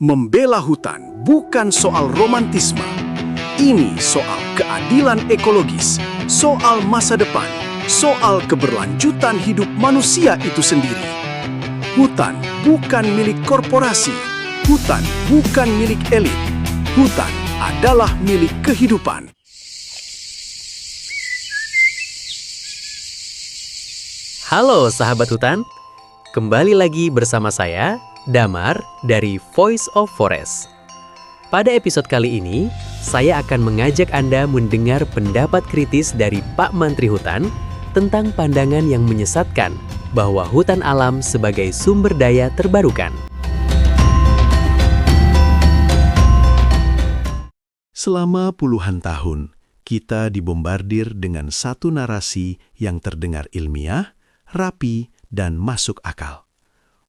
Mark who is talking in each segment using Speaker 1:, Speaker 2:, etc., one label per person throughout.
Speaker 1: Membela hutan bukan soal romantisme. Ini soal keadilan ekologis, soal masa depan, soal keberlanjutan hidup manusia itu sendiri. Hutan bukan milik korporasi, hutan bukan milik elit, hutan adalah milik kehidupan.
Speaker 2: Halo sahabat hutan, kembali lagi bersama saya, Damar dari Voice of Forest. Pada episode kali ini, saya akan mengajak Anda mendengar pendapat kritis dari Pak Menteri Hutan tentang pandangan yang menyesatkan bahwa hutan alam sebagai sumber daya terbarukan.
Speaker 3: Selama puluhan tahun, kita dibombardir dengan satu narasi yang terdengar ilmiah, rapi, dan masuk akal.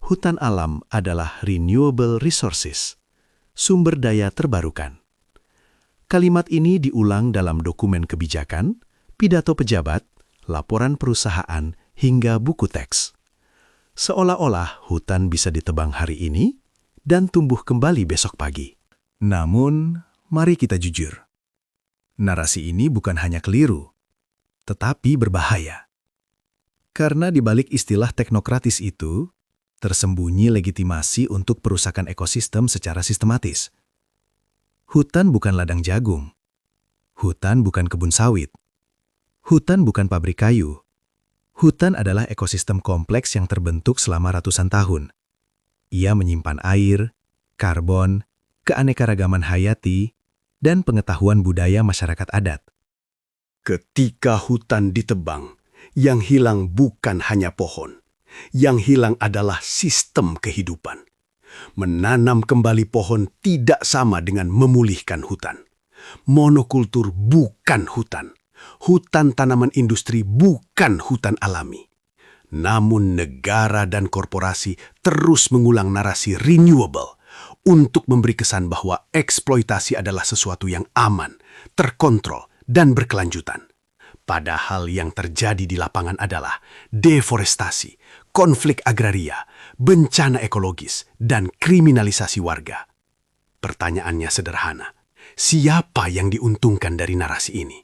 Speaker 3: Hutan alam adalah renewable resources, sumber daya terbarukan. Kalimat ini diulang dalam dokumen kebijakan, pidato pejabat, laporan perusahaan, hingga buku teks. Seolah-olah hutan bisa ditebang hari ini dan tumbuh kembali besok pagi. Namun, mari kita jujur. Narasi ini bukan hanya keliru, tetapi berbahaya. Karena di balik istilah teknokratis itu, tersembunyi legitimasi untuk perusakan ekosistem secara sistematis. Hutan bukan ladang jagung. Hutan bukan kebun sawit. Hutan bukan pabrik kayu. Hutan adalah ekosistem kompleks yang terbentuk selama ratusan tahun. Ia menyimpan air, karbon, keanekaragaman hayati, dan pengetahuan budaya masyarakat adat.
Speaker 1: Ketika hutan ditebang, yang hilang bukan hanya pohon. Yang hilang adalah sistem kehidupan. Menanam kembali pohon tidak sama dengan memulihkan hutan. Monokultur bukan hutan. Hutan tanaman industri bukan hutan alami. Namun negara dan korporasi terus mengulang narasi renewable untuk memberi kesan bahwa eksploitasi adalah sesuatu yang aman, terkontrol, dan berkelanjutan. Padahal yang terjadi di lapangan adalah deforestasi, konflik agraria, bencana ekologis, dan kriminalisasi warga. Pertanyaannya sederhana, siapa yang diuntungkan dari narasi ini?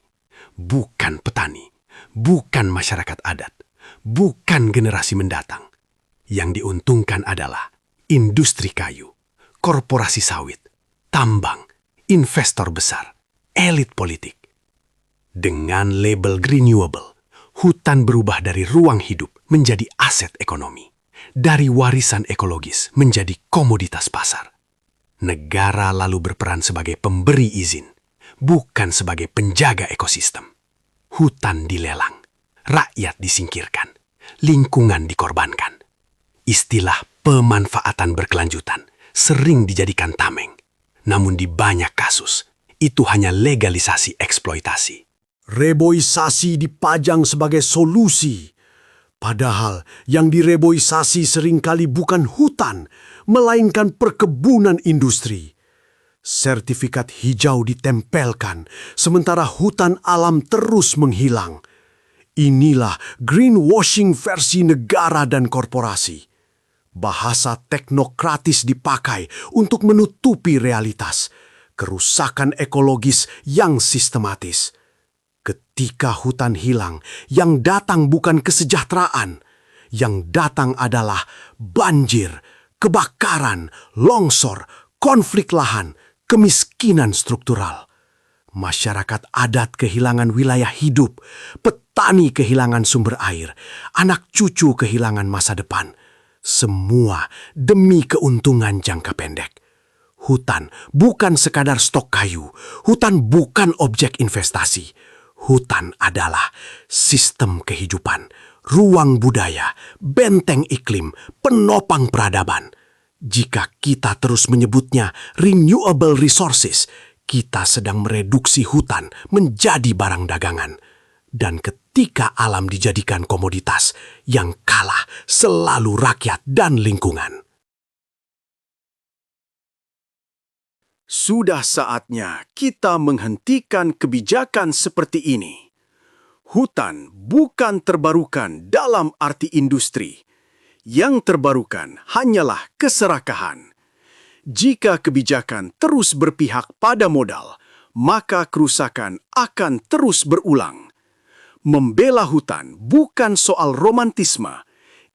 Speaker 1: Bukan petani, bukan masyarakat adat, bukan generasi mendatang. Yang diuntungkan adalah industri kayu, korporasi sawit, tambang, investor besar, elit politik. Dengan label renewable, hutan berubah dari ruang hidup menjadi aset ekonomi, dari warisan ekologis menjadi komoditas pasar. Negara lalu berperan sebagai pemberi izin, bukan sebagai penjaga ekosistem. Hutan dilelang, rakyat disingkirkan, lingkungan dikorbankan. Istilah pemanfaatan berkelanjutan sering dijadikan tameng, namun di banyak kasus, itu hanya legalisasi eksploitasi.
Speaker 4: Reboisasi dipajang sebagai solusi. Padahal yang direboisasi seringkali bukan hutan, melainkan perkebunan industri. Sertifikat hijau ditempelkan, sementara hutan alam terus menghilang. Inilah greenwashing versi negara dan korporasi. Bahasa teknokratis dipakai untuk menutupi realitas, kerusakan ekologis yang sistematis. Ketika hutan hilang, yang datang bukan kesejahteraan. Yang datang adalah banjir, kebakaran, longsor, konflik lahan, kemiskinan struktural. Masyarakat adat kehilangan wilayah hidup, petani kehilangan sumber air, anak cucu kehilangan masa depan. Semua demi keuntungan jangka pendek. Hutan bukan sekadar stok kayu, hutan bukan objek investasi. Hutan adalah sistem kehidupan, ruang budaya, benteng iklim, penopang peradaban. Jika kita terus menyebutnya renewable resources, kita sedang mereduksi hutan menjadi barang dagangan. Dan ketika alam dijadikan komoditas, yang kalah selalu rakyat dan lingkungan.
Speaker 1: Sudah saatnya kita menghentikan kebijakan seperti ini. Hutan bukan terbarukan dalam arti industri. Yang terbarukan hanyalah keserakahan.
Speaker 5: Jika kebijakan terus berpihak pada modal, maka kerusakan akan terus berulang. Membela hutan bukan soal romantisme.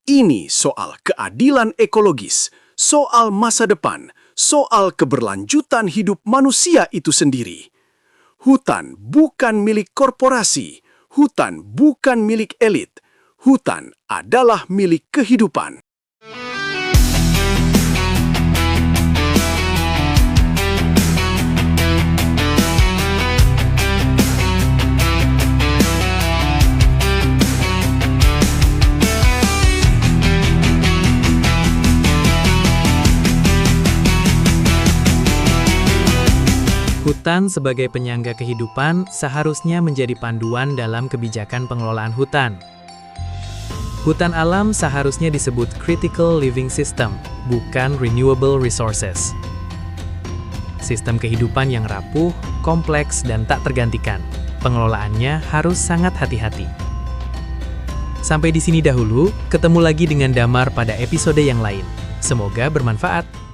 Speaker 5: Ini soal keadilan ekologis, soal masa depan, soal keberlanjutan hidup manusia itu sendiri. Hutan bukan milik korporasi, hutan bukan milik elit, hutan adalah milik kehidupan.
Speaker 2: Hutan sebagai penyangga kehidupan seharusnya menjadi panduan dalam kebijakan pengelolaan hutan. Hutan alam seharusnya disebut critical living system, bukan renewable resources. Sistem kehidupan yang rapuh, kompleks, dan tak tergantikan. Pengelolaannya harus sangat hati-hati. Sampai di sini dahulu, ketemu lagi dengan Damar pada episode yang lain. Semoga bermanfaat.